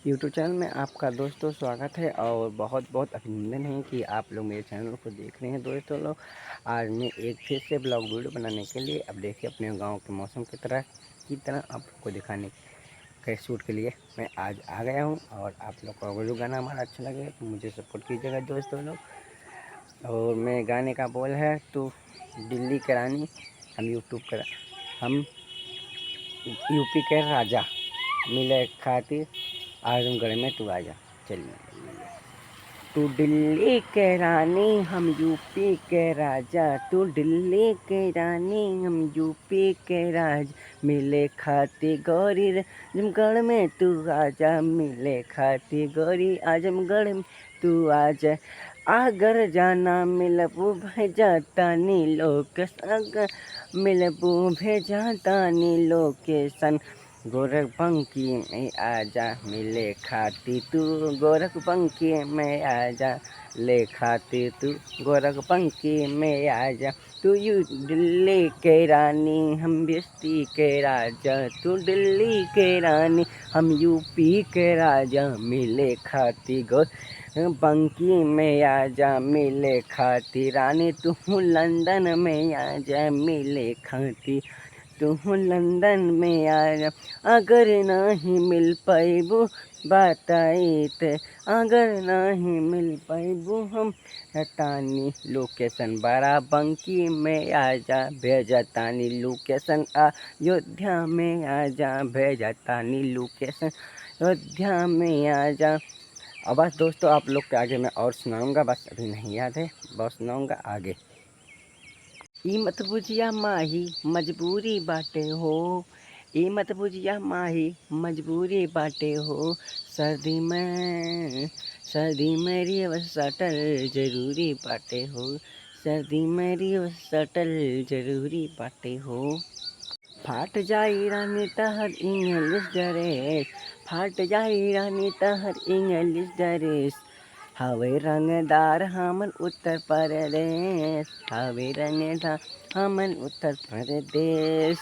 YouTube channel में आपका दोस्तों स्वागत है और बहुत बहुत अभिनंदन है कि आप लोग मेरे चैनल को देख रहे हैं दोस्तों लोग। आज मैं एक फिर से ब्लॉग वीडियो बनाने के लिए अब देखिए अपने गांव के मौसम की तरह आपको दिखाने के शूट के लिए मैं आज आ गया हूं। और आप लोग को वीडियो गाना हमारा अच्छा लगे तो मुझे सपोर्ट कीजिएगा दोस्तों लोग। और मैं गाने का बोल है तो दिल्ली के रानी हम यूपी के राजा मिले खातिर आजमगढ़ में तू आजा। चलिए। तू दिल्ली के रानी हम यूपी के राजा, तू दिल्ली के रानी हम यूपी के राज, मिले खाती गौरी आजमगढ़ में तू आजा, मिले खाती गौरी आजमगढ़ में तू आजा। अगर जाना मिलबू भेजा तानी लोकेशन, मिलबू भेजा तानी लोकेशन। गोरखपुंकी में आजा मिले खाती तू, गोरखपुंकी में आजा ले खाती तू, गोरखपुंकी में आजा। तू यू दिल्ली के रानी हम बस्ती के राजा, तू दिल्ली के रानी हम यूपी के राजा, मिले खाती गोरखपुंकी में आजा, मिले खाती रानी तू लंदन में आजा, मिले खाती तू लंदन में आजा। अगर नहीं मिल पाइबू बताई ते, अगर नहीं मिल पाइबू हम तानी लोकेशन, बाराबंकी में आजा भेजा तानी लोकेशन, अयोध्या में आजा भेजा तानी लोकेशन, अयोध्या में आजा। अब बस दोस्तों आप लोग के आगे मैं और सुनाऊंगा, बस अभी नहीं याद है, बस सुनाऊंगा आगे। ई मत बुझिया माही मजबूरी बाटे हो, ई मत बुझिया माही मजबूरी बाटे हो। सर्दी में रिव सटल जरूरी बाटे हो, सर्दी में रिव सटल जरूरी बाटे हो। फाट जाई रानी तहर इंग्लिश ड्रेस, फाट जाई रानी तहर इंग्लिश ड्रेस। हवे रंगदार हमन उत्तर प्रदेश, हवे रंगदार हमन उत्तर प्रदेश।